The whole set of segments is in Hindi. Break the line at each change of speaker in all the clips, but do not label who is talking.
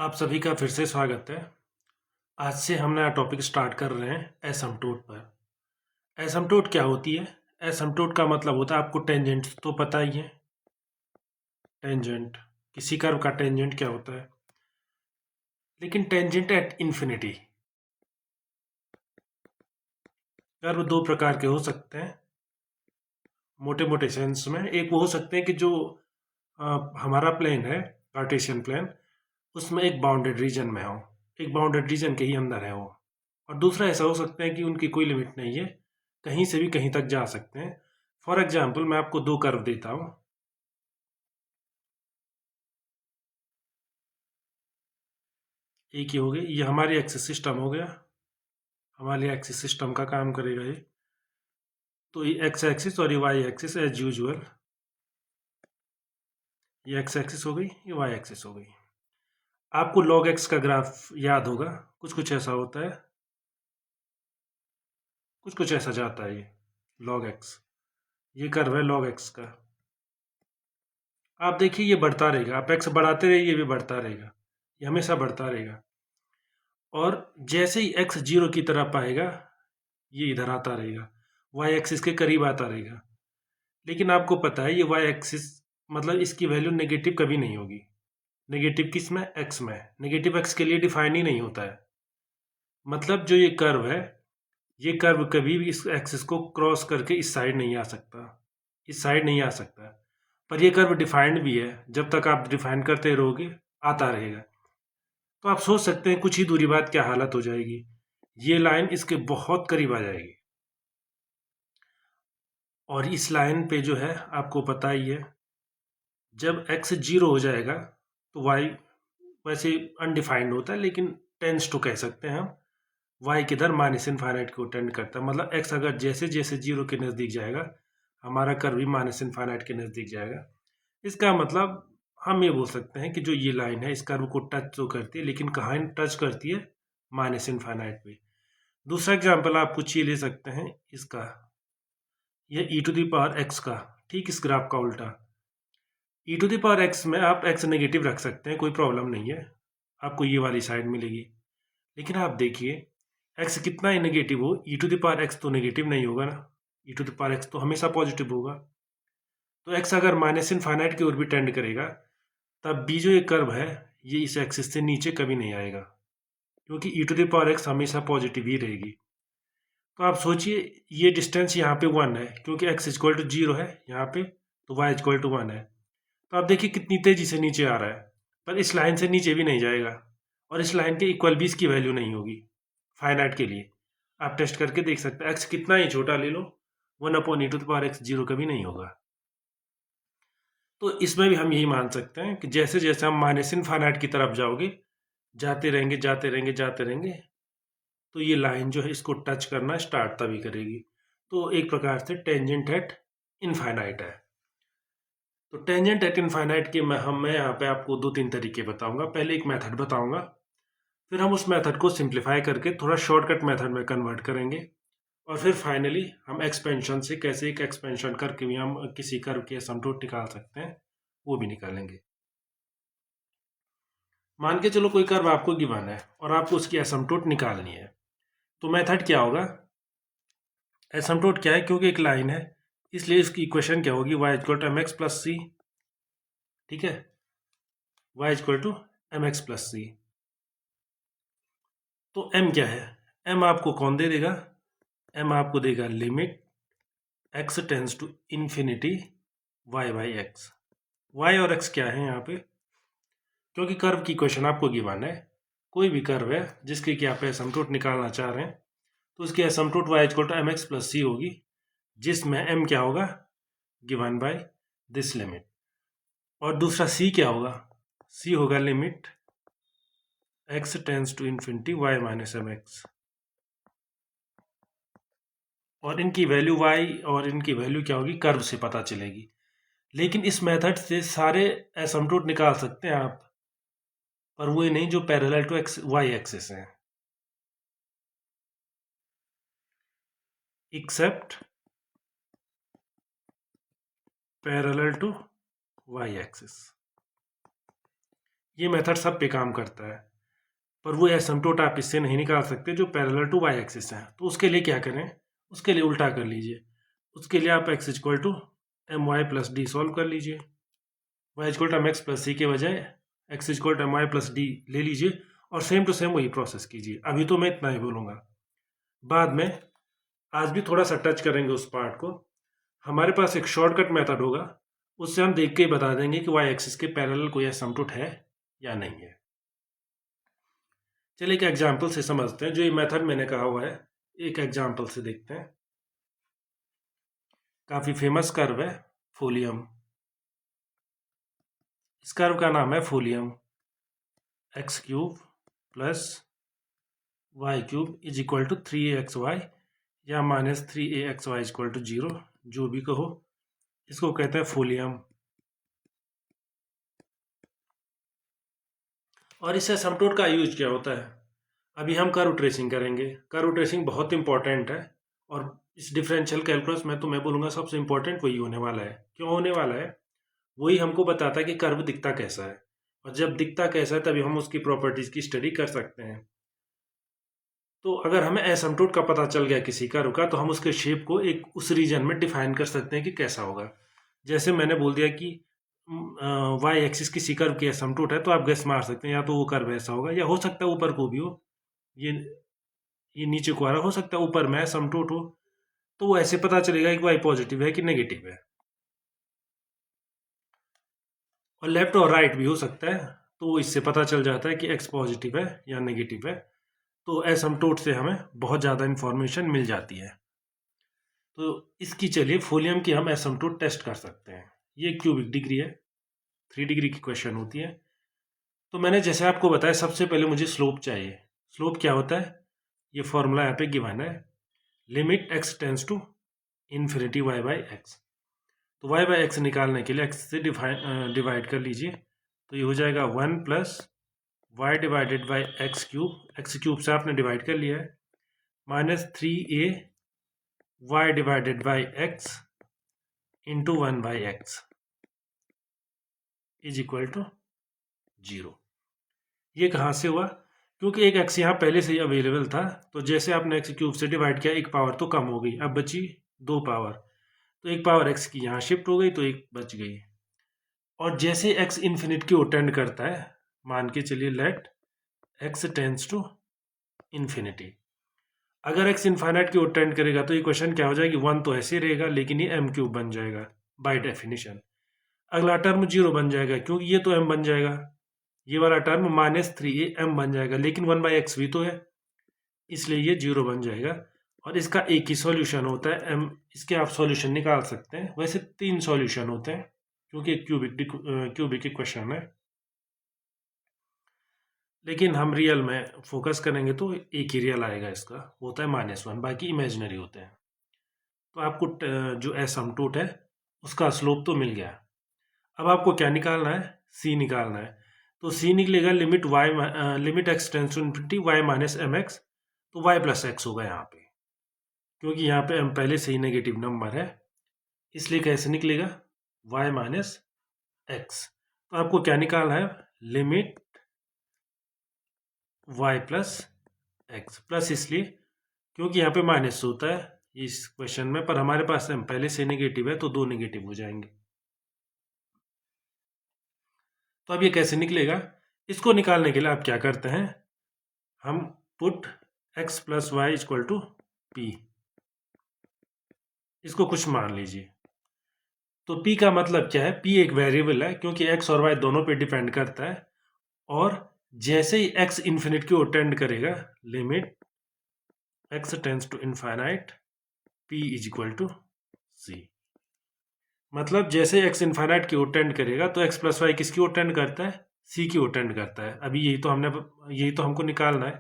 आप सभी का फिर से स्वागत है। आज से हम नया टॉपिक स्टार्ट कर रहे हैं एसिम्पटोट पर। एसिम्पटोट क्या होती है? एसिम्पटोट का मतलब होता है, आपको टेंजेंट तो पता ही है। टेंजेंट, किसी कर्व का टेंजेंट क्या होता है? लेकिन टेंजेंट एट इन्फिनिटी। कर्व दो प्रकार के हो सकते हैं मोटे मोटे सेंस में। एक वो हो सकते हैं कि जो हमारा प्लेन है, कार्टेशियन प्लेन, उसमें एक बाउंडेड रीजन में हो, एक बाउंडेड रीजन के ही अंदर है वो। और दूसरा ऐसा हो सकता है कि उनकी कोई लिमिट नहीं है, कहीं से भी कहीं तक जा सकते हैं। फॉर एग्जाम्पल मैं आपको दो कर्व देता हूँ। एक ये हो गई, ये हमारी एक्सिस सिस्टम हो गया। हमारी एक्सिस सिस्टम का काम करेगा ये। तो ये एक्स एक्सिस और ये वाई एक्सिस एज यूजुअल। ये एक्स एक्सिस हो गई, ये वाई एक्सिस हो गई। आपको लॉग एक्स का ग्राफ याद होगा, कुछ कुछ ऐसा होता है, कुछ कुछ ऐसा जाता है ये लॉग एक्स। ये कर्व है लॉग एक्स का। आप देखिए ये बढ़ता रहेगा, आप एक्स बढ़ाते रहिए, ये भी बढ़ता रहेगा, ये हमेशा बढ़ता रहेगा। और जैसे ही एक्स जीरो की तरफ आएगा, ये इधर आता रहेगा, वाई एक्सिस के करीब आता रहेगा। लेकिन आपको पता है ये वाई एक्सिस मतलब इसकी वैल्यू नेगेटिव कभी नहीं होगी। नेगेटिव किस में? एक्स में। नेगेटिव एक्स के लिए डिफाइन ही नहीं होता है। मतलब जो ये कर्व है, ये कर्व कभी भी इस एक्सिस को क्रॉस करके इस साइड नहीं आ सकता, इस साइड नहीं आ सकता। पर ये कर्व डिफाइंड भी है, जब तक आप डिफाइन करते रहोगे आता रहेगा। तो आप सोच सकते हैं कुछ ही दूरी बाद क्या हालत हो जाएगी, ये लाइन इसके बहुत करीब आ जाएगी। और इस लाइन पे जो है आपको पता ही है, जब x जीरो हो जाएगा तो y वैसे अनडिफाइंड होता है, लेकिन टेंस टू कह सकते हैं हम। y किधर? माइनस इनफाइनाइट को टेंड करता है। मतलब x अगर जैसे जैसे जीरो के नज़दीक जाएगा, हमारा कर्व भी माइनस इनफाइनाइट के नज़दीक जाएगा। इसका मतलब हम ये बोल सकते हैं कि जो ये लाइन है इस कर्व को टच तो करती है, लेकिन कहाँ टच करती है? माइनस इनफाइनाइट पे। दूसरा एग्जाम्पल आप कुछ ये ले सकते हैं इसका, ये e to the power x का, ठीक इस ग्राफ का उल्टा। e to the power x में आप x नेगेटिव रख सकते हैं, कोई प्रॉब्लम नहीं है, आपको ये वाली साइड मिलेगी। लेकिन आप देखिए x कितना ही नेगेटिव हो, e to the power x तो नेगेटिव नहीं होगा ना, e to the power x तो हमेशा पॉजिटिव होगा। तो x अगर माइनस इनफाइनाइट की ओर भी टेंड करेगा, तब भी जो ये कर्व है ये इस एक्सिस से नीचे कभी नहीं आएगा, क्योंकि e to the power x हमेशा पॉजिटिव ही रहेगी। तो आप सोचिए ये डिस्टेंस यहाँ पे 1 है, क्योंकि x इक्वल टू 0 है यहाँ पे, तो y इक्वल टू 1 है। तो आप देखिए कितनी तेजी से नीचे आ रहा है, पर इस लाइन से नीचे भी नहीं जाएगा, और इस लाइन के इक्वल भी इसकी वैल्यू नहीं होगी फाइनाइट के लिए। आप टेस्ट करके देख सकते हैं, एक्स कितना ही छोटा ले लो, 1/e⁻x जीरो कभी नहीं होगा। तो इसमें भी हम यही मान सकते हैं कि जैसे जैसे हम माइनस इनफाइनाइट की तरफ जाओगे, जाते रहेंगे जाते रहेंगे जाते रहेंगे, तो ये लाइन जो है इसको टच करना स्टार्ट तभी करेगी। तो एक प्रकार से टेंजेंट एट इनफाइनाइट है। तो टेंजेंट एट इनफाइनाइट के मैं यहाँ पे आपको दो तीन तरीके बताऊंगा। पहले एक मेथड बताऊंगा, फिर हम उस मेथड को सिंप्लीफाई करके थोड़ा शॉर्टकट मेथड में कन्वर्ट करेंगे, और फिर फाइनली हम एक्सपेंशन से कैसे एक एक्सपेंशन करके भी हम किसी कर्व की एसिम्पटोट निकाल सकते हैं, वो भी निकालेंगे। मान के चलो कोई कर्व आपको गिवन है और आपको उसकी एसिम्पटोट निकालनी है, तो मेथड क्या होगा? एसिम्पटोट क्या है? क्योंकि एक लाइन है इसलिए इसकी इक्वेशन क्या होगी? y equal to m x plus c. ठीक है, y equal to m x plus c. तो m क्या है? m आपको कौन दे देगा? m आपको देगा limit x tends to infinity y by X. y और x क्या है यहाँ पे? क्योंकि कर्व की इक्वेशन आपको गिवन है, कोई भी कर्व है जिसके कि आप एसिम्पटोट निकालना चाह रहे हैं, तो उसकी asymptote y equal to m x plus c होगी, जिसमें m क्या होगा? Given by this limit. और दूसरा c क्या होगा? c होगा limit x tends to infinity y minus M x. और इनकी वैल्यू y और इनकी वैल्यू क्या होगी? कर्व से पता चलेगी। लेकिन इस मेथड से सारे एसिम्पटोट निकाल सकते हैं आप, पर वो नहीं जो parallel to x y axis है, except parallel to y axis. ये मेथड सब पे काम करता है, पर वो एसिम्प्टोट आप इससे नहीं निकाल सकते जो पैरेलल टू वाई एक्सिस है। तो उसके लिए क्या करें, उसके लिए उल्टा कर लीजिए। उसके लिए आप x equal to m y plus d solve कर लीजिए। y equal to m x plus c के बजाय x equal to m y plus d ले लीजिए और सेम टू सेम वही प्रोसेस कीजिए। अभी तो मैं इतना ही बोलूँगा, बाद में आज भी थोड़ा सा टच करेंगे उस पार्ट को। हमारे पास एक शॉर्टकट मेथड होगा, उससे हम देख के ही बता देंगे कि वाई एक्सिस के पैरेलल कोई एसिम्प्टोट है या नहीं है। चलिए एक एग्जाम्पल से समझते हैं। जो ये मेथड मैंने कहा हुआ है, एक एग्जाम्पल से देखते हैं। काफ़ी फेमस कर्व है फोलियम। इस कर्व का नाम है folium. X cube plus Y cube is equal to 3aXy या माइनस 3aXy इक्वल टू 0, जो भी कहो, इसको कहते हैं फोलियम। और इस एसिम्प्टोट का यूज क्या होता है, अभी हम कर्व ट्रेसिंग करेंगे। कर्व ट्रेसिंग बहुत इंपॉर्टेंट है और इस डिफरेंशियल कैलकुलस में तो मैं बोलूँगा सबसे इंपॉर्टेंट वही होने वाला है। क्यों होने वाला है, वही हमको बताता है कि कर्व दिखता कैसा है, और जब दिखता कैसा है तभी हम उसकी प्रॉपर्टीज़ की स्टडी कर सकते हैं। तो अगर हमें एसिम्प्टोट का पता चल गया किसी कर्व का, तो हम उसके शेप को एक उस रीजन में डिफाइन कर सकते हैं कि कैसा होगा। जैसे मैंने बोल दिया कि वाई एक्सिस किसी कर्व की एसिम्प्टोट है, तो आप गेस मार सकते हैं या तो वो कर्व ऐसा होगा, या हो सकता है ऊपर को भी हो, ये ये नीचे को आ रहा, हो सकता है ऊपर में एसिम्प्टोट हो, तो वो ऐसे पता चलेगा कि वाई पॉजिटिव है कि नेगेटिव है। और लेफ्ट और राइट भी हो सकता है, तो इससे पता चल जाता है कि एक्स पॉजिटिव है या नेगेटिव है। तो एसिम्प्टोट से हमें बहुत ज़्यादा इंफॉर्मेशन मिल जाती है। तो इसकी चलिए फोलियम की हम एसिम्प्टोट टेस्ट कर सकते हैं। ये क्यूबिक डिग्री है, 3 डिग्री की क्वेश्चन होती है। तो मैंने जैसे आपको बताया, सबसे पहले मुझे स्लोप चाहिए। स्लोप क्या होता है, ये फॉर्मूला यहाँ पे गिवन है, limit x tends to infinity y by X. तो y बाई एक्स निकालने के लिए x से डिवाइड कर लीजिए, तो ये हो जाएगा 1 plus Y divided by X cube से आपने डिवाइड कर लिया है, minus 3a Y divided by X into 1 by X is equal to 0। ये कहाँ से हुआ, क्योंकि एक एक्स यहाँ पहले से ही अवेलेबल था, तो जैसे आपने एक्स क्यूब से डिवाइड किया, एक पावर तो कम हो गई, अब बची 2 पावर, तो एक पावर एक्स की यहाँ शिफ्ट हो गई, तो एक बच गई। और जैसे एक्स इन्फिनिट की ओर टेंड करता है, मान के चलिए let X tends to infinity, अगर एक्स इन्फाइनाइट की ओर टेंड करेगा तो इक्वेशन क्या हो जाएगी, 1 तो ऐसे ही रहेगा, लेकिन ये एम क्यूब बन जाएगा बाय डेफिनेशन। अगला टर्म 0 बन जाएगा, क्योंकि ये तो एम बन जाएगा। ये वाला टर्म माइनस 3am बन जाएगा, लेकिन 1 बाई एक्स भी तो है, इसलिए ये 0 बन जाएगा। और इसका एक ही सॉल्यूशन होता है m, इसके आप सॉल्यूशन निकाल सकते हैं। वैसे 3 सॉल्यूशन होते हैं, क्योंकि क्यूबिक इक्वेशन है, लेकिन हम रियल में फोकस करेंगे तो एक ही रियल आएगा। इसका होता है -1, बाकी इमेजिनरी होते हैं। तो आपको जो एसिम्प्टोट है उसका स्लोप तो मिल गया। अब आपको क्या निकालना है, c निकालना है। तो c निकलेगा limit x tends to infinity y minus M X, तो y प्लस एक्स होगा यहाँ पे, क्योंकि यहाँ पे m पहले से ही नेगेटिव नंबर है, इसलिए कैसे निकलेगा y माइनस एक्स। तो आपको क्या निकालना है, limit y plus x, plus इसलिए क्योंकि यहाँ पे माइनस होता है इस क्वेश्चन में, पर हमारे पास m पहले से नेगेटिव है, तो 2 नेगेटिव हो जाएंगे। तो अब ये कैसे निकलेगा, इसको निकालने के लिए आप क्या करते हैं, हम put x plus Y equal to P, इसको कुछ मान लीजिए। तो p का मतलब क्या है, p एक वेरिएबल है, क्योंकि x और y दोनों पे डिपेंड करता है। और जैसे ही x इन्फिनिट की ओर टेंड करेगा, limit x tends to infinite p is equal to c। मतलब जैसे x इनफाइनाइट की ओर टेंड करेगा, तो x प्लस वाई किसकी ओर टेंड करता है, c की ओर टेंड करता है। अभी यही तो हमको निकालना है।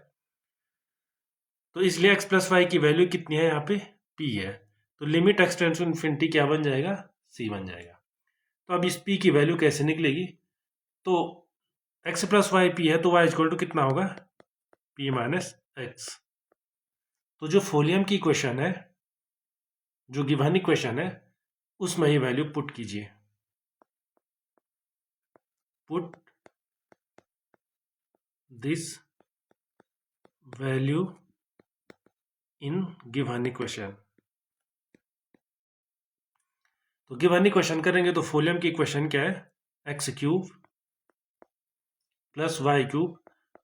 तो इसलिए x प्लस वाई की वैल्यू कितनी है, यहाँ पे p है, तो limit x tends to infinity क्या बन जाएगा, c बन जाएगा। तो अब इस p की वैल्यू कैसे निकलेगी, तो x प्लस वाई p है, तो y इक्वल टू कितना होगा, p माइनस एक्स। तो जो फोलियम की इक्वेशन है, जो गिवन इक्वेशन है, उसमें ये वैल्यू पुट कीजिए। Put this value in given equation. तो गिवन इक्वेशन करेंगे तो फॉलियम की इक्वेशन क्या है, x cube plus Y cube.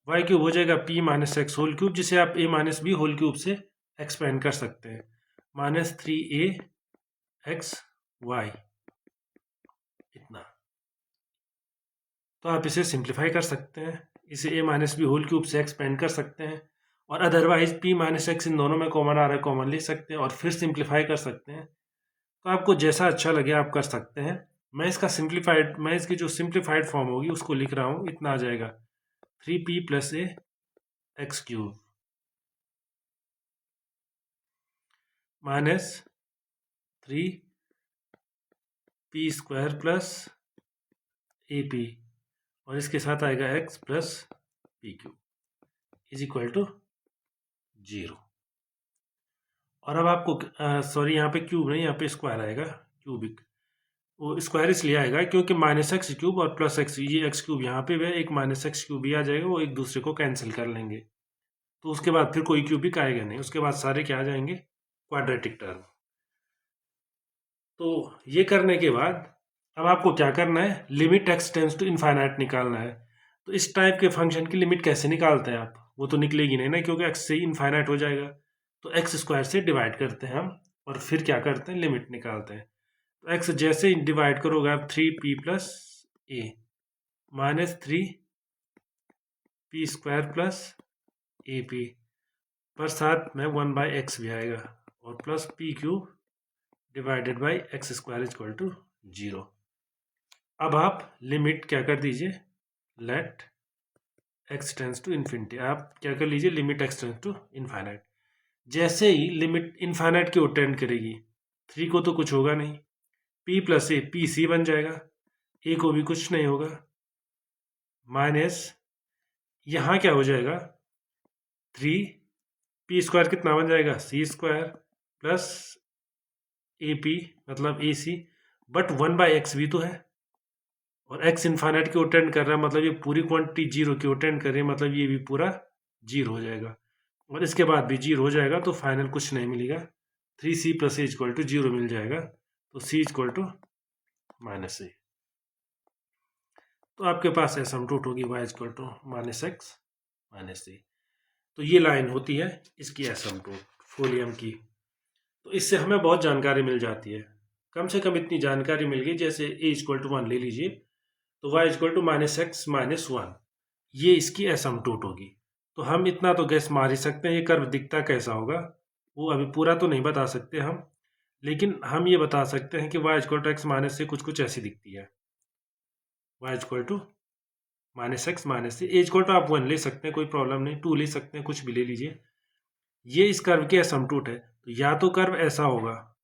Y cube हो जाएगा p minus x whole cube, जिसे आप a minus b whole cube से एक्सपेंड कर सकते हैं, माइनस 3a एक्स वाई, इतना। तो आप इसे सिंप्लीफाई कर सकते हैं, इसे ए माइनस बी होल क्यूब से एक्सपेंड कर सकते हैं, और अदरवाइज पी माइनस एक्स इन दोनों में कॉमन आ रहा है, कॉमन ले सकते हैं और फिर सिंप्लीफाई कर सकते हैं। तो आपको जैसा अच्छा लगे आप कर सकते हैं। मैं इसकी जो सिंप्लीफाइड फॉर्म होगी उसको लिख रहा हूँ, इतना आ जाएगा 3p plus a x cube minus 3p square plus a p, और इसके साथ आएगा x plus p cube is equal to 0। और अब आपको सॉरी, यहाँ पे क्यूब नहीं, यहाँ पे स्क्वायर आएगा, क्यूबिक। वो स्क्वायर इसलिए आएगा क्योंकि माइनस एक्स क्यूब और प्लस एक्स, ये एक्स क्यूब यहाँ पे है, एक माइनस एक्स क्यूब भी आ जाएगा, वो एक दूसरे को कैंसिल कर लेंगे, तो उसके बाद फिर कोई क्यूबिक आएगा नहीं, उसके बाद सारे क्या आ जाएंगे, क्वाड्रेटिक टर्म। तो ये करने के बाद अब आपको क्या करना है, limit x tends to infinite निकालना है। तो इस टाइप के फंक्शन की लिमिट कैसे निकालते हैं आप, वो तो निकलेगी नहीं ना, क्योंकि एक्स से इनफाइनाइट हो जाएगा। तो एक्स स्क्वायर से डिवाइड करते हैं हम, और फिर क्या करते हैं, लिमिट निकालते हैं। तो एक्स जैसे ही डिवाइड करोगे आप 3p plus a minus 3p square plus a p, पर साथ में 1/x भी आएगा, और plus p cube divided by x square is equal to 0। अब आप लिमिट क्या कर दीजिए, let x tends to infinity, आप क्या कर लीजिए, limit x tends to infinite. जैसे ही लिमिट इनफाइनाइट की ओर टेंड करेगी, 3 को तो कुछ होगा नहीं, p plus a p c बन जाएगा, a को भी कुछ नहीं होगा, माइनस यहाँ क्या हो जाएगा, 3p स्क्वायर कितना बन जाएगा, c square plus a P मतलब ए सी, बट 1/x भी तो है, और x इन्फाइनाइट की ओर टेंड कर रहा है, मतलब ये पूरी क्वांटिटी 0 की ओर टेंड कर रही है, मतलब ये भी पूरा 0 हो जाएगा, और इसके बाद भी 0 हो जाएगा, तो फाइनल कुछ नहीं मिलेगा, 3c plus a equal to 0 मिल जाएगा, तो c equal to minus a. तो आपके पास एसिम्पटोट होगी y equal to minus x minus a. तो ये लाइन होती है इसकी एसिम्पटोट फॉलियम की। तो इससे हमें बहुत जानकारी मिल जाती है, कम से कम इतनी जानकारी मिल गई, जैसे a इक्वल टू 1 ले लीजिए, तो y equal to minus x minus 1, ये इसकी एसिम्पटोट होगी। तो हम इतना तो गैस मार ही सकते हैं, ये कर्व दिखता कैसा होगा, वो अभी पूरा तो नहीं बता सकते हम, लेकिन हम ये बता सकते हैं कि y equal to x minus से कुछ ऐसी दिखती है, y equal to minus x minus से, एज इक्वल टू आप 1 ले सकते हैं, कोई प्रॉब्लम नहीं, 2 ले सकते हैं, कुछ भी ले लीजिए। ये इस कर्व की एसिम्पटोट है, तो या तो कर्व ऐसा होगा,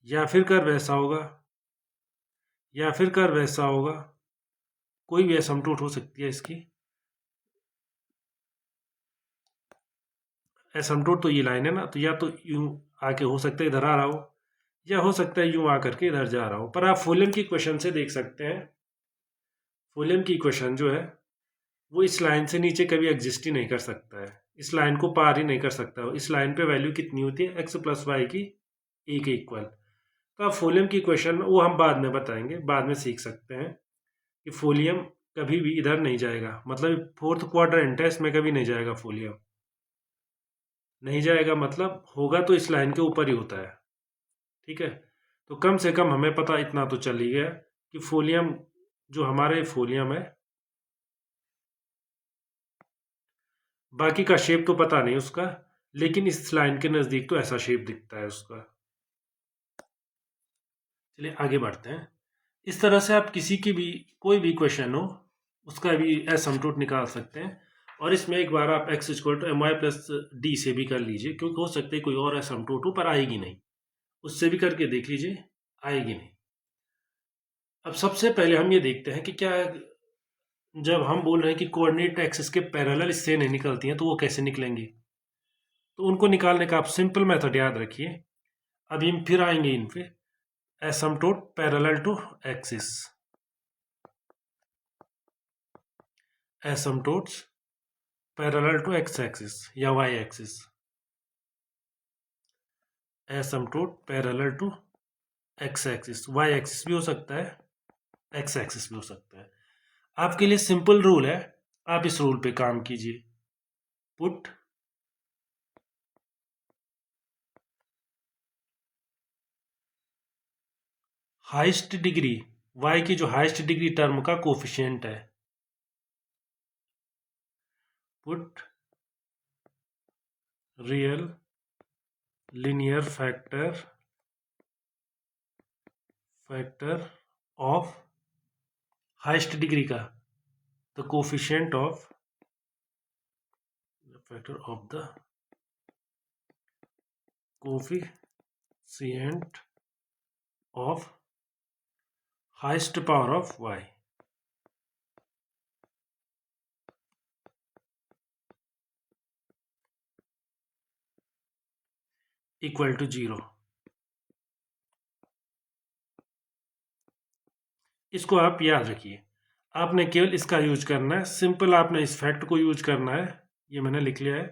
या फिर कर्व ऐसा होगा, या फिर कर्व ऐसा होगा, कोई भी एसिम्पटोट हो सकती है इसकी। एसिम्पटोट तो ये लाइन है ना, तो या तो यूं आके हो सकता है इधर आ रहा हो, या हो सकता है यूं आकर के इधर जा रहा हो, पर आप फॉलियम की इक्वेशन से देख सकते हैं, फॉलियम की इक्वेशन जो है वो इस लाइन से नीचे कभी एग्जिस्ट ही नहीं कर सकता है, इस लाइन को पार ही नहीं कर सकता। इस लाइन पे वैल्यू कितनी होती है, एक्स प्लस वाई की ए के इक्वल। तो आप फॉलियम की इक्वेशन वो हम बाद में बताएंगे, बाद में सीख सकते हैं कि फॉलियम कभी भी इधर नहीं जाएगा, मतलब फोर्थ क्वाड्रेंट है, इसमें कभी नहीं जाएगा फॉलियम, नहीं जाएगा मतलब होगा तो इस लाइन के ऊपर ही होता है, ठीक है। तो कम से कम हमें पता इतना तो चल ही गया कि फॉलियम जो हमारे फॉलियम है, बाकी का शेप तो पता नहीं उसका, लेकिन इस लाइन के नज़दीक तो ऐसा शेप दिखता है उसका। चलिए आगे बढ़ते हैं। इस तरह से आप किसी की भी कोई भी क्वेश्चन हो उसका भी एसिम्पटोट निकाल सकते हैं, और इसमें एक बार आप x equal to m y plus d से भी कर लीजिए, क्योंकि हो सकता है कोई और एसिम्पटोट हो पर आएगी नहीं, उससे भी करके देख लीजिए, आएगी नहीं। अब सबसे पहले हम ये देखते हैं कि क्या जब हम बोल रहे हैं कि कोऑर्डिनेट एक्सिस के पैरेलल इससे नहीं निकलती हैं तो वो कैसे निकलेंगी। तो उनको निकालने का आप सिंपल मेथड याद रखिए, अभी हम फिर आएंगे इन पे। Asymptote parallel to axis, asymptotes parallel to x axis या y axis, asymptote parallel to x axis, y axis भी हो सकता है, एक्स एक्सिस भी हो सकता है। आपके लिए सिंपल रूल है, आप इस रूल पे काम कीजिए। पुट हाइस्ट डिग्री, वाई की जो हाइस्ट डिग्री टर्म का कोफिशिएंट है, put real linear factor of highest degree का, the coefficient of factor of the coefficient of highest power of y equal to 0। इसको आप याद रखिए, आपने केवल इसका यूज करना है, सिंपल आपने इस फैक्ट को यूज करना है, ये मैंने लिख लिया है।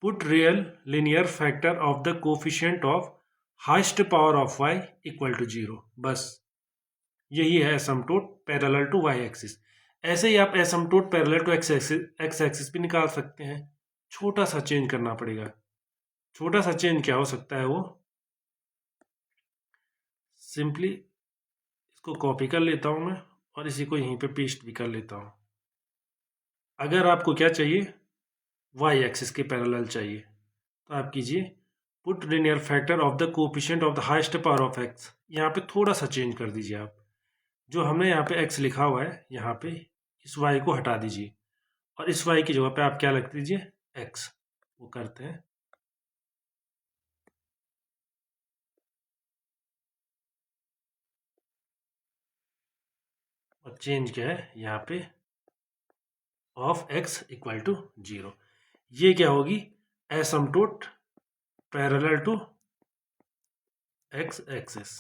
Put real linear factor of the coefficient of highest power of y equal to 0, बस यही है asymptote parallel to y axis. ऐसे ही आप asymptote parallel to x axis भी निकाल सकते हैं, छोटा सा चेंज करना पड़ेगा। छोटा सा चेंज क्या हो सकता है, वो सिंपली इसको कॉपी कर लेता हूं मैं और इसी को यहीं पे पेस्ट भी कर लेता हूं। अगर आपको क्या चाहिए, वाई एक्सिस के पैरेलल चाहिए, तो आप कीजिए put linear factor of the coefficient of the highest power of x, यहाँ पे थोड़ा सा चेंज कर दीजिए आप, जो हमने यहाँ पे एक्स लिखा हुआ है यहाँ पे इस वाई को हटा दीजिए और इस वाई की जगह पे आप क्या लिख दीजिए, एक्स। वो करते हैं, और चेंज क्या है यहाँ पे, ऑफ एक्स इक्वल टू 0। ये क्या होगी, एसिम्पटोट पैरेलल टू एक्स एक्सिस।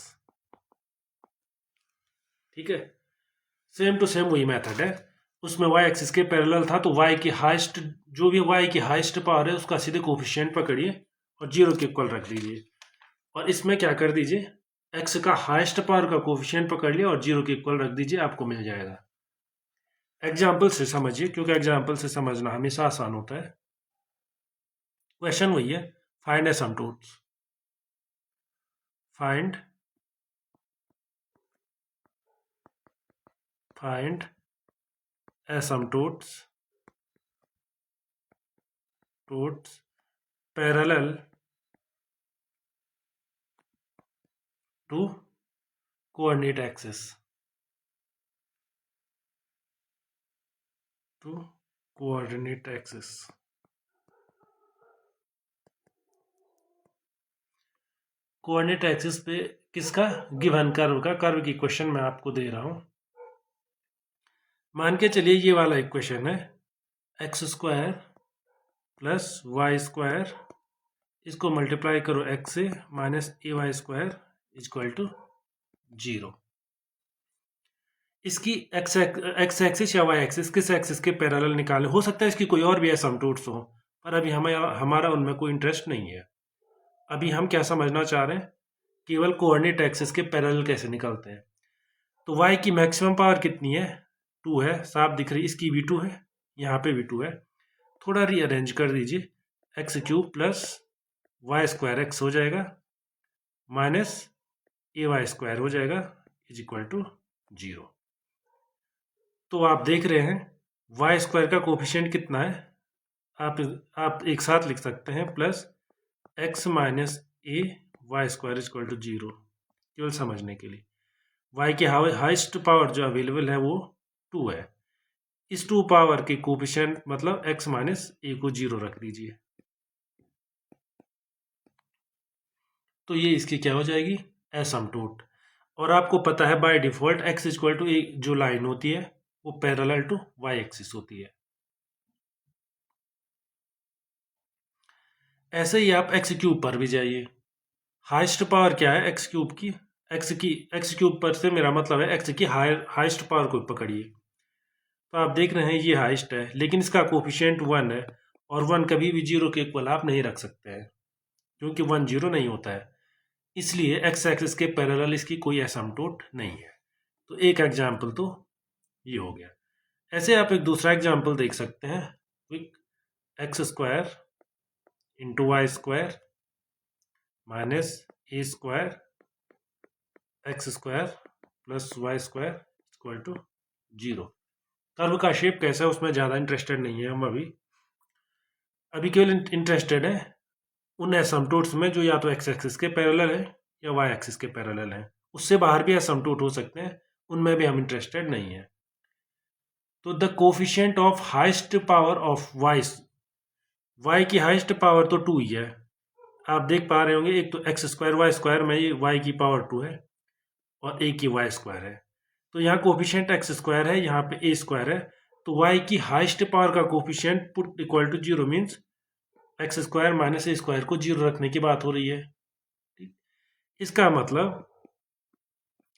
ठीक है, सेम टू सेम वही मेथड है, उसमें वाई एक्सिस के पैरेलल था तो वाई की हाइस्ट, जो भी वाई की हाइस्ट पावर है उसका सीधे कोफिशिएंट पकड़िए और 0 के इक्वल रख दीजिए, और इसमें क्या कर दीजिए, एक्स का हाइस्ट पावर का कोफिशिएंट पकड़ लिया और 0 के इक्वल रख दीजिए, आपको मिल जाएगा। एग्जाम्पल से समझिए, क्योंकि एग्जाम्पल से समझना हमेशा आसान होता है। क्वेश्चन वही है, find asymptotes, find asymptotes parallel to coordinate axis, to coordinate axis. Coordinate axis पे किसका, गिवन कर्व का, कर्व की क्वेश्चन मैं आपको दे रहा हूं। मान के चलिए ये वाला इक्वेशन है, x square plus y square, इसको मल्टीप्लाई करो एक्स से, minus a y square equal to 0। इसकी एक्स एक्सिस या वाई एक्सिस, किस एक्सिस के पैरेलल निकाले, हो सकता है इसकी कोई और भी एसिम्पटोट्स हो, पर अभी हमारा उनमें कोई इंटरेस्ट नहीं है। अभी हम क्या समझना चाह रहे हैं, केवल कोऑर्डिनेट एक्सिस के पैरेलल कैसे निकलते हैं। तो y की मैक्सिमम पावर कितनी है, 2 है, साफ दिख रही, इसकी भी 2 है, यहाँ पे भी 2 है, थोड़ा रीअरेंज कर दीजिए, x cube plus y square x हो जाएगा, माइनस ए वाई स्क्वायर हो जाएगा, इज इक्वल टू 0। तो आप देख रहे हैं वाई स्क्वायर का कोफिशिएंट कितना है, आप एक साथ लिख सकते हैं, plus x minus a y square equal to 0, केवल समझने के लिए। y की हाइस्ट पावर जो अवेलेबल है वो 2 है, इस 2 पावर के कोफिशिएंट मतलब x माइनस ए को 0 रख दीजिए, तो ये इसकी क्या हो जाएगी, एसिम्पटोट। और आपको पता है by default x equal to जो लाइन होती है वो पैरेलल टू y एक्सिस होती है। ऐसे ही आप एक्स क्यूब पर भी जाइए, हाइस्ट पावर क्या है एक्स क्यूब की, एक्स क्यूब पर से मेरा मतलब है एक्स की हाइस्ट पावर को पकड़िए। तो आप देख रहे हैं ये हाइस्ट है, लेकिन इसका कोफिशिएंट 1 है, और 1 कभी भी 0 के इक्वल आप नहीं रख सकते हैं, क्योंकि 1 0 नहीं होता है। इसलिए एक्स एक्सिस के पैरेलल इसकी कोई एसिम्पटोट नहीं है। तो एक एग्जाम्पल तो ये हो गया। ऐसे आप एक दूसरा एग्जाम्पल देख सकते हैं, x square into y square minus a square x square plus y square equal to 0। Curve का शेप कैसा है उसमें ज़्यादा इंटरेस्टेड नहीं है हम अभी केवल इंटरेस्टेड है उन एसिम्पटोट्स में जो या तो एक्स एक्सिस के पैरेलल है या वाई एक्सिस के पैरेलल है। उससे बाहर भी एसिम्पटोट हो सकते हैं, उनमें भी हम इंटरेस्टेड नहीं है। तो the coefficient of highest power of y की हाइस्ट पावर तो 2 ही है। आप देख पा रहे होंगे, एक तो एक्स स्क्वायर वाई स्क्वायर में ये वाई की पावर 2 है और ए की वाई स्क्वायर है। तो यहाँ कोफिशिएंट एक्स स्क्वायर है, यहाँ पे ए स्क्वायर है। तो वाई की हाइस्ट पावर का coefficient put equal to 0 means x square minus a square को 0 रखने की बात हो रही है। ठीक, इसका मतलब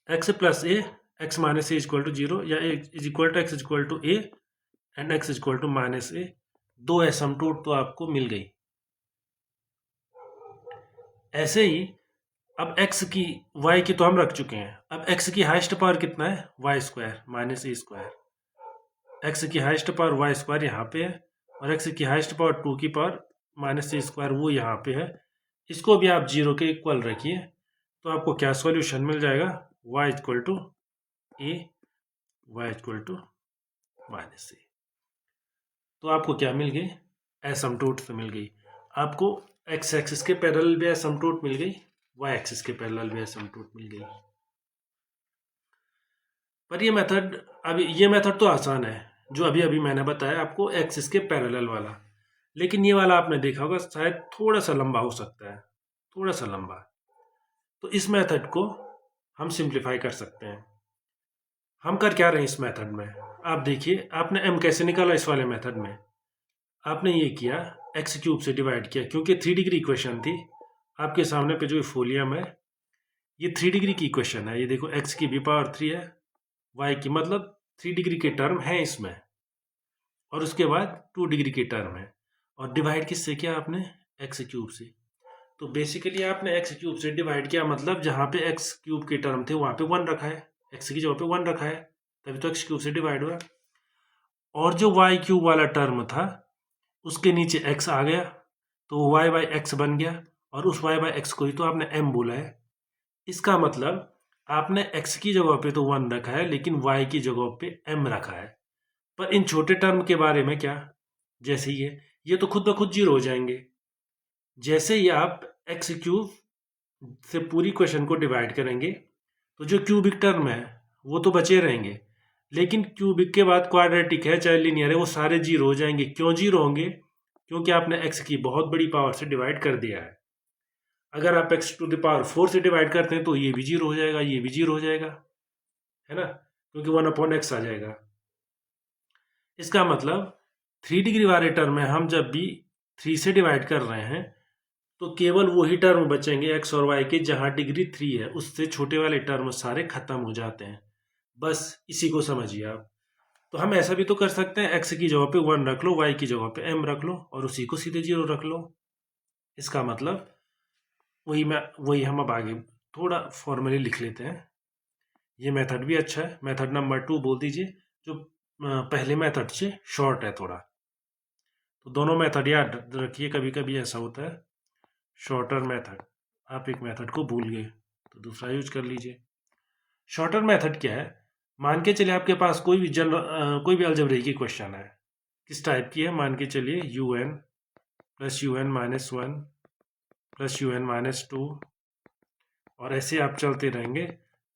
x plus a x minus a equal to 0 या is equal to x equal to a and x equal to minus a. दो एसिम्पटोट तो आपको मिल गई। ऐसे ही अब x की y की तो हम रख चुके हैं, अब x की हाइस्ट पावर कितना है, Y square minus a square. X की हाइस्ट पावर वाई स्क्वायर यहाँ पे है और x की हाइस्ट पावर 2 की पावर माइनस ए स्क्वायर वो यहाँ पे है। इसको भी आप 0 के इक्वल रखिए तो आपको क्या सॉल्यूशन मिल जाएगा, y equal to a y equal to minus a. तो आपको क्या मिल गई, एसिम्पटोट से मिल गई। आपको एक्स एक्सिस के पैरेलल भी एसिम्पटोट मिल गई, वाई एक्सिस के पैरेलल भी एसिम्पटोट मिल गई। पर ये मेथड तो आसान है जो अभी अभी मैंने बताया आपको एक्सिस के पैरेलल वाला, लेकिन ये वाला आपने देखा होगा शायद थोड़ा सा लंबा हो सकता है, थोड़ा सा लंबा। तो इस मेथड को हम सिंप्लीफाई कर सकते हैं। हम कर क्या रहे हैं इस मेथड में, आप देखिए आपने m कैसे निकाला इस वाले मेथड में। आपने ये किया एक्स क्यूब से डिवाइड किया, क्योंकि 3 डिग्री इक्वेशन थी। आपके सामने पे जो फोलियम है ये 3 डिग्री की इक्वेशन है। ये देखो एक्स की भी पावर 3 है, वाई की मतलब 3 डिग्री के टर्म है इसमें, और उसके बाद 2 डिग्री के टर्म है, और डिवाइड किससे किया आपने, एक्स क्यूब से। तो बेसिकली आपने एक्स क्यूब से डिवाइड किया, मतलब जहाँ पे एक्स क्यूब के टर्म थे वहाँ पे 1 रखा है, एक्स की जगह पे 1 रखा है, तभी तो एक्स क्यूब से डिवाइड हुआ। और जो वाई क्यूब वाला टर्म था उसके नीचे एक्स आ गया, तो वाई बाई एक्स बन गया, और उस वाई बाई एक्स को ही तो आपने एम बोला है। इसका मतलब आपने x की जगह पे तो 1 रखा है, लेकिन y की जगह पे m रखा है। पर इन छोटे टर्म के बारे में क्या, जैसे ये तो खुद ब खुद 0 हो जाएंगे। जैसे ही आप एक्स क्यूब से पूरी क्वेश्चन को डिवाइड करेंगे तो जो क्यूबिक टर्म है वो तो बचे रहेंगे, लेकिन क्यूबिक के बाद क्वाड्रेटिक है चाहे लीनियर है वो सारे 0 हो जाएंगे। क्यों 0 होंगे, क्योंकि आपने x की बहुत बड़ी पावर से डिवाइड कर दिया है। अगर आप x टू द पावर 4 से डिवाइड करते हैं तो ये भी 0 हो जाएगा, ये भी 0 हो जाएगा, है ना, क्योंकि 1/x आ जाएगा। इसका मतलब 3 डिग्री वाले टर्म में हम जब भी 3 से डिवाइड कर रहे हैं तो केवल वही टर्म बचेंगे x और y के जहां डिग्री 3 है, उससे छोटे वाले टर्म सारे खत्म हो जाते हैं। बस इसी को समझिए आप। तो हम ऐसा भी तो कर सकते हैं, x की जगह पे 1 रख लो, y की जगह पे m रख लो और उसी को सीधे 0 रख लो। इसका मतलब वही हम अब आगे थोड़ा फॉर्मली लिख लेते हैं। ये मेथड भी अच्छा है, मेथड नंबर 2 बोल दीजिए, जो पहले मेथड से शॉर्ट है थोड़ा। तो दोनों मेथड याद रखिए, कभी कभी ऐसा होता है शॉर्टर मेथड, आप एक मेथड को भूल गए तो दूसरा यूज कर लीजिए। शॉर्टर मेथड क्या है, मान के चलिए आपके पास कोई भी अलजेब्रा की क्वेश्चन है, किस टाइप की है, मान के चलिए un plus un minus 1 plus un minus 2, और ऐसे आप चलते रहेंगे,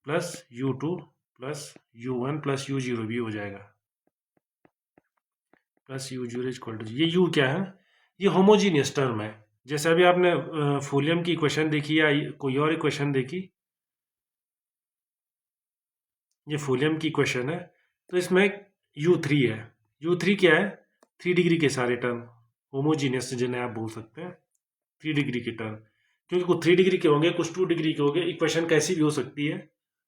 plus u2 plus u1 plus u0 भी हो जाएगा, प्लस u0 इक्वल टू, ये u क्या है, ये होमोजीनियस टर्म है। जैसे अभी आपने फोलियम की इक्वेशन देखी या कोई और इक्वेशन देखी, ये फोलियम की इक्वेशन है, तो इसमें u3 है। u3 क्या है, 3 डिग्री के सारे टर्म, होमोजीनियस जिन्हें आप बोल सकते हैं 3 डिग्री के टर्म, क्योंकि कुछ 3 डिग्री के होंगे, कुछ 2 डिग्री के होंगे, इक्वेशन कैसी भी हो सकती है।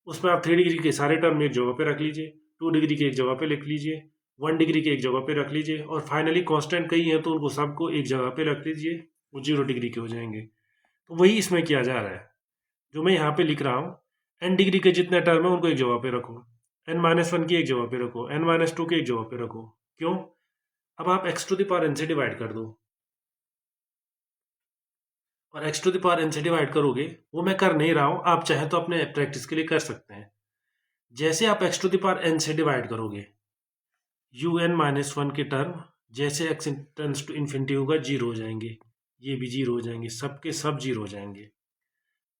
उसमें आप 3 डिग्री के सारे टर्म एक जगह पे रख लीजिए, 2 डिग्री के एक जगह पे लिख लीजिए, 1 डिग्री के एक जगह पे रख लीजिए, और फाइनली कांस्टेंट कई हैं तो उनको सबको एक जगह पे रख लीजिए, वो 0 डिग्री के हो जाएंगे। तो वही इसमें किया जा रहा है, जो मैं यहाँ पे लिख रहा हूँ। n डिग्री के जितने टर्म है उनको एक जगह पे रखो, n-1 की एक जगह पे रखो, n-2 की एक जगह पे रखो। क्यों? अब आप x⁴n से डिवाइड कर दो, और x⁴n से डिवाइड करोगे, वो मैं कर नहीं रहा हूं, आप चाहे तो अपने प्रैक्टिस के लिए कर सकते हैं। जैसे आप x⁴n से डिवाइड करोगे, un-1 के टर्म जैसे x टेंड्स टू इन्फिनिटी होगा 0 हो जाएंगे, ये भी 0 हो जाएंगे, सबके सब 0 हो जाएंगे।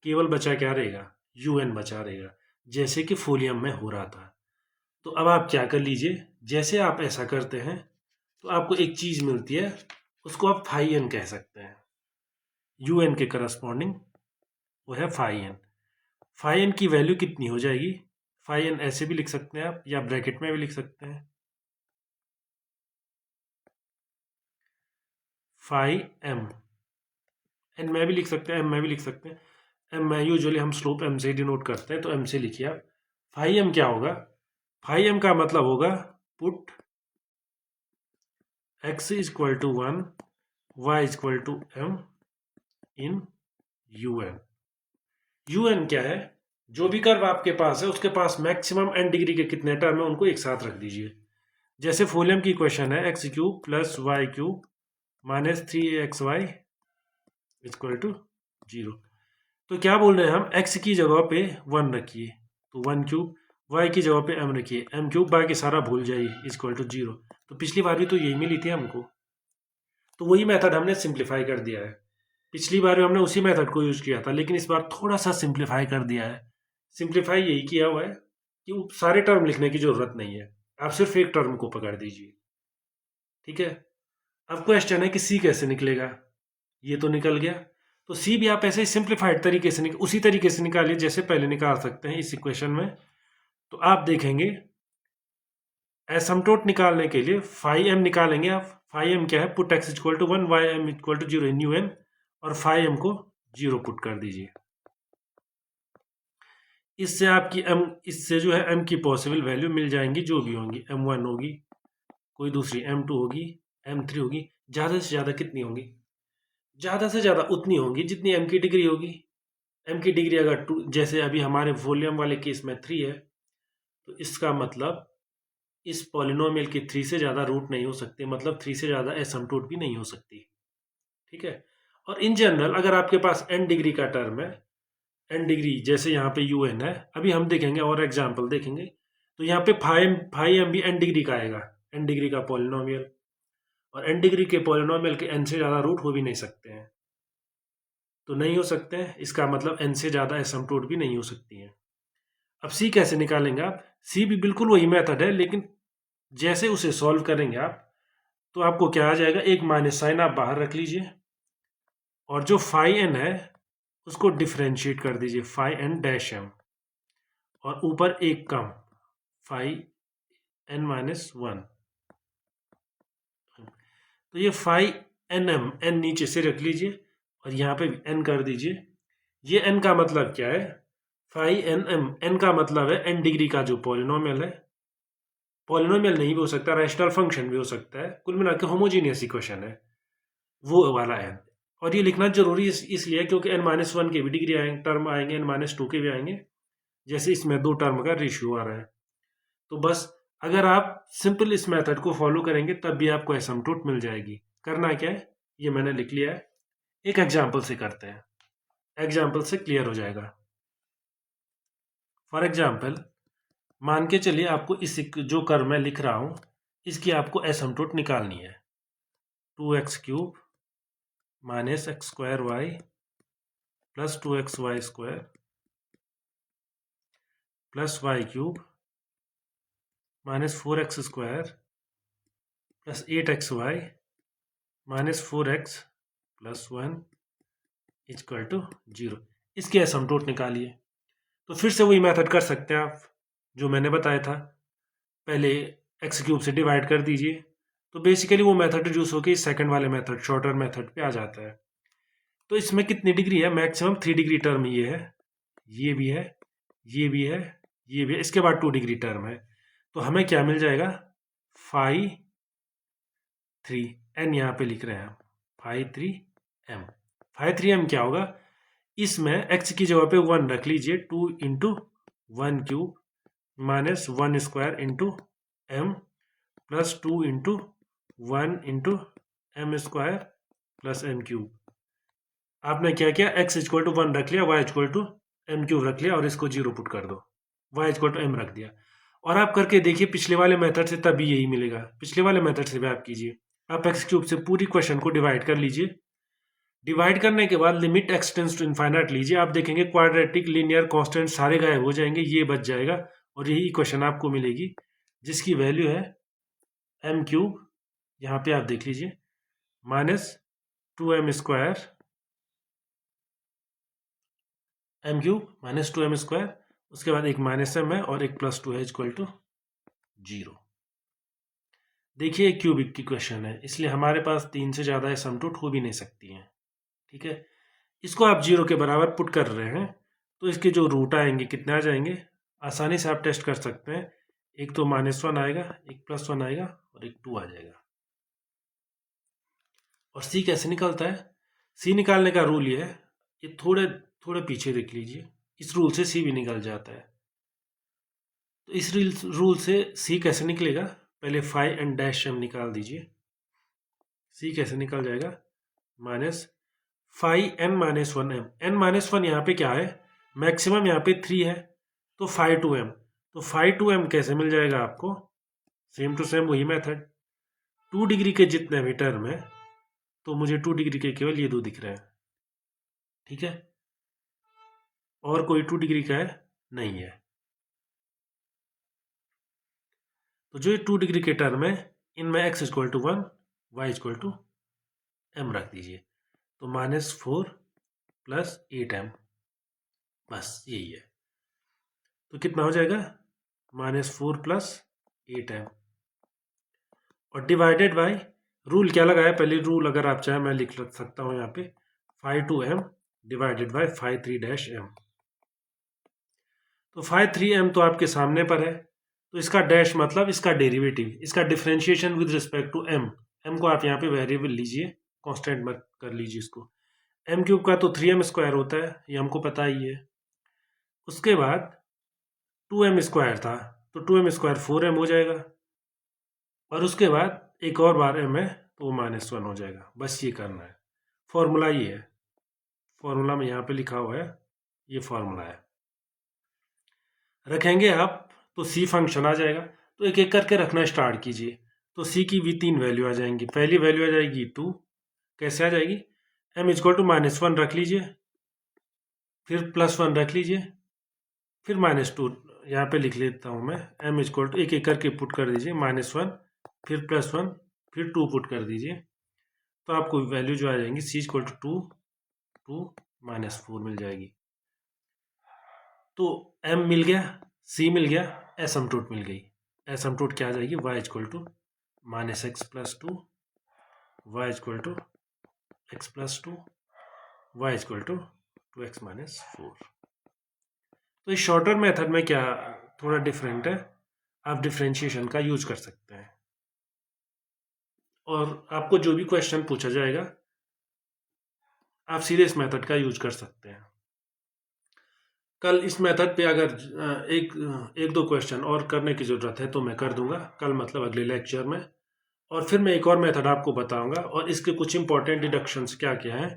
केवल बचा क्या रहेगा? un बचा रहेगा, जैसे कि फॉलियम में हो रहा था। तो अब आप क्या कर लीजिए, जैसे आप ऐसा करते हैं तो आपको एक चीज मिलती है, उसको आप फाई n कह सकते हैं। un के करस्पॉन्डिंग वो है फाई n। फाई n की वैल्यू कितनी हो जाएगी? फाई n ऐसे भी लिख सकते हैं आप, या ब्रैकेट में भी लिख सकते हैं, फाई m। n में भी लिख सकते हैं, m में भी लिख सकते हैं। m में यूजुअली हम स्लोप m से डिनोट करते हैं, तो m से लिखिए आप। फाई m क्या होगा? फाई m का मतलब होगा put x equal to 1, y equal to m in un। un क्या है? जो भी कर्व आपके पास है उसके पास मैक्सिमम n डिग्री के कितने टर्म है उनको एक साथ रख दीजिए। जैसे फॉलियम की इक्वेशन है x³ + y³ - 3axy equal to 0। तो क्या बोल रहे हैं हम? x की जगह पे 1 रखिए, तो 1³, y की जगह पे m रखिए, m³ बाकी सारा भूल जाइए, इक्वल टू 0। तो पिछली बार भी तो यही मिली थी हमको, तो वही मेथड हमने सिंप्लीफाई कर दिया है। पिछली बार हमने उसी मेथड को यूज किया था, लेकिन इस बार थोड़ा सा सिंप्लीफाई कर दिया है। सिंप्लीफाई यही किया हुआ है कि सारे टर्म लिखने की जरूरत नहीं है, आप सिर्फ एक टर्म को पकड़ दीजिए। ठीक है? अब क्वेश्चन है कि सी कैसे निकलेगा? ये तो निकल गया, तो सी भी आप ऐसे ही सिंप्लीफाइड तरीके से उसी तरीके से निकालिए जैसे पहले निकाल सकते हैं इस इक्वेशन में। तो आप देखेंगे एसिम्प्टोट निकालने के लिए फाई एम निकालेंगे आप। फाई एम क्या है? Put x equal to 1, y m equal to 0 in un, और फाई एम को 0 पुट कर दीजिए। इससे आपकी m, इससे जो है m की पॉसिबल वैल्यू मिल जाएंगी, जो भी होंगी। m1 होगी, कोई दूसरी m2 होगी, m3 होगी। ज़्यादा से ज़्यादा कितनी होंगी? ज़्यादा से ज़्यादा उतनी होंगी जितनी m की डिग्री होगी। m की डिग्री अगर 2, जैसे अभी हमारे वॉल्यूम वाले केस में 3 है, तो इसका मतलब इस पॉलिनोमियल की 3 से ज़्यादा रूट नहीं हो सकते, मतलब 3 से ज़्यादा एसिम्प्टोट भी नहीं हो सकती। ठीक है? और इन जनरल अगर आपके पास n डिग्री का टर्म है, n डिग्री जैसे यहाँ पे un है, अभी हम देखेंगे और एग्जाम्पल देखेंगे, तो यहाँ पे फाई एम भी n डिग्री का आएगा, n डिग्री का पॉलिनोमियल, और n डिग्री के पॉलिनोमियल के n से ज़्यादा रूट हो भी नहीं सकते हैं। तो नहीं हो सकते हैं, इसका मतलब n से ज़्यादा एसिम्प्टोट भी नहीं हो सकती हैं। अब c कैसे निकालेंगे आप? c भी बिल्कुल वही मेथड है, लेकिन जैसे उसे सॉल्व करेंगे आप, तो आपको क्या आ जाएगा? एक माइनस साइन आप बाहर रख लीजिए, और जो फाई n है उसको डिफ्रेंशिएट कर दीजिए, फाई n डैश m, और ऊपर एक कम, फाई n-1। तो ये फाई nm, n नीचे से रख लीजिए और यहाँ पे n कर दीजिए। ये n का मतलब क्या है? फाई nm, n का मतलब है n डिग्री का जो पॉलिनोमियल है। पॉलिनोमियल नहीं भी हो सकता, रैशनल फंक्शन भी हो सकता है, कुल मिला के होमोजीनियस इक्वेशन है वो वाला n। और ये लिखना जरूरी इसलिए क्योंकि n-1 के भी डिग्री आएंगे, टर्म आएंगे, n-2 के भी आएंगे, जैसे इसमें 2 टर्म का रेशियो आ रहा है। तो बस अगर आप सिंपल इस मेथड को फॉलो करेंगे तब भी आपको एसिम्प्टोट मिल जाएगी। करना क्या है, ये मैंने लिख लिया है, एक एग्जाम्पल से करते हैं, एग्जाम्पल से क्लियर हो जाएगा। फॉर एग्जाम्पल मान के चलिए आपको इस जो कर्व मैं लिख रहा हूं इसकी आपको एसिम्प्टोट निकालनी है। 2x³ - x² y + 2xy² + y³ - 4x² + 8xy - 4x + 1 = 0। इसकी एसिम्प्टोट निकालिए। तो फिर से वही मेथड कर सकते हैं आप जो मैंने बताया था, पहले x³ से डिवाइड कर दीजिए। तो बेसिकली वो मेथड रिड्यूस होकर सेकंड वाले मेथड, शॉर्टर मेथड पे आ जाता है। तो इसमें कितनी डिग्री है? मैक्सिमम 3 डिग्री टर्म ये है, ये भी है, ये भी है, ये भी है, इसके बाद 2 डिग्री टर्म है। तो हमें क्या मिल जाएगा? फाई 3 n यहाँ पे लिख रहे हैं हम, फाई 3 m। फाई 3 m क्या होगा? इसमें x की जगह पे 1 रख लीजिए, 2 into 1 cube minus 1 square into m plus 2 into 1 into m square plus m cube. आपने क्या किया? x इक्वल टू 1 रख लिया, y equal to m cube रख लिया और इसको 0 पुट कर दो, y इक्वल टू m रख दिया। और आप करके देखिए पिछले वाले मेथड से तभी यही मिलेगा, पिछले वाले मेथड से भी आप कीजिए। आप x क्यूब से पूरी क्वेश्चन को डिवाइड कर लीजिए, डिवाइड करने के बाद limit x tends to infinite लीजिए, आप देखेंगे क्वाड्रेटिक लीनियर कांस्टेंट सारे गायब हो जाएंगे, ये बच जाएगा और यही इक्वेशन आपको मिलेगी जिसकी वैल्यू है m क्यूब, यहाँ पे आप देख लीजिए, minus 2m square m cube minus 2m square, उसके बाद एक माइनस m है और एक प्लस 2 है इक्वल टू 0। देखिए क्यूबिक की क्वेश्चन है, इसलिए हमारे पास 3 से ज़्यादा एसिम्पटोट हो भी नहीं सकती हैं, ठीक है। इसको आप 0 के बराबर पुट कर रहे हैं तो इसके जो रूट आएंगे कितने आ जाएंगे? आसानी से आप टेस्ट कर सकते हैं, एक तो -1 आएगा, एक +1 आएगा और एक 2 आ जाएगा। और c कैसे निकलता है? c निकालने का रूल ये है, ये थोड़े पीछे देख लीजिए, इस रूल से c भी निकल जाता है। तो इस रूल से c कैसे निकलेगा? पहले फाई एंड डैश m निकाल दीजिए, c कैसे निकल जाएगा? Minus phi n minus 1m, n minus 1 यहाँ पे क्या है? मैक्सिमम यहाँ पे 3 है, तो फाई 2m, तो फाई 2m कैसे मिल जाएगा आपको? सेम टू सेम वही मेथड, 2 डिग्री के जितने भी टर्म है तो मुझे 2 डिग्री के केवल ये 2 दिख रहे हैं, ठीक है, और कोई 2 डिग्री का है नहीं है। तो जो ये 2 डिग्री के टर्म है इनमें x equal to 1, y equal to m रख दीजिए, तो -4 प्लस 8m, बस यही है। तो कितना हो जाएगा? -4 प्लस 8m और डिवाइडेड बाय रूल क्या लगाया? पहले रूल अगर आप चाहें मैं लिख सकता हूँ यहाँ पे, phi 2m divided by phi 3 dash m। तो फाई 3m तो आपके सामने पर है, तो इसका डैश मतलब इसका डेरिवेटिव, इसका differentiation with respect to m। m को आप यहाँ पे वेरिएबल लीजिए, कांस्टेंट मत कर लीजिए इसको। m क्यूब का तो 3m स्क्वायर होता है, ये हमको पता ही है। उसके बाद 2m स्क्वायर था तो 2m स्क्वायर 4m हो जाएगा, और उसके बाद एक और बार m है तो -1 हो जाएगा। बस ये करना है, फॉर्मूला ये है, फॉर्मूला में यहाँ पे लिखा हुआ है, ये फॉर्मूला है। रखेंगे आप तो c फंक्शन आ जाएगा, तो एक एक करके रखना स्टार्ट कीजिए। तो c की भी 3 वैल्यू आ जाएंगी। पहली वैल्यू आ जाएगी 2, कैसे आ जाएगी? m इक्वल टू -1 रख लीजिए, फिर +1 रख लीजिए, फिर -2 यहाँ पे लिख लेता हूँ मैं, m इक्वल टू एक एक करके पुट कर दीजिए, -1 फिर +1 फिर 2 पुट कर दीजिए, तो आपको वैल्यू जो आ जाएंगी c इक्वल टू 2 -4 मिल जाएगी। तो m मिल गया, c मिल गया, एसिम्पटोट मिल गई। एसिम्पटोट क्या आ जाएगी? y equal to -x plus 2, y equal to x plus 2, y equal to 2x minus 4। तो इस शॉर्टर मेथड में क्या थोड़ा डिफरेंट है, आप डिफरेंशिएशन का यूज कर सकते हैं और आपको जो भी क्वेश्चन पूछा जाएगा आप सीधे इस मेथड का यूज कर सकते हैं। कल इस मेथड पे अगर एक दो क्वेश्चन और करने की ज़रूरत है तो मैं कर दूंगा कल, मतलब अगले लेक्चर में, और फिर मैं एक और मेथड आपको बताऊंगा और इसके कुछ इंपॉर्टेंट डिडक्शंस क्या क्या हैं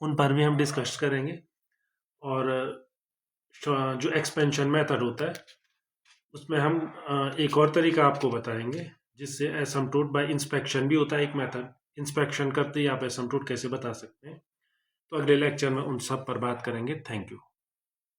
उन पर भी हम डिस्कस करेंगे। और जो एक्सपेंशन मेथड होता है उसमें हम एक और तरीका आपको बताएंगे जिससे एसिम्पटोट बाय इंस्पेक्शन भी होता है एक मेथड, इंस्पेक्शन करते ही आप एसिम्पटोट कैसे बता सकते हैं। तो अगले लेक्चर में उन सब पर बात करेंगे। Thank you.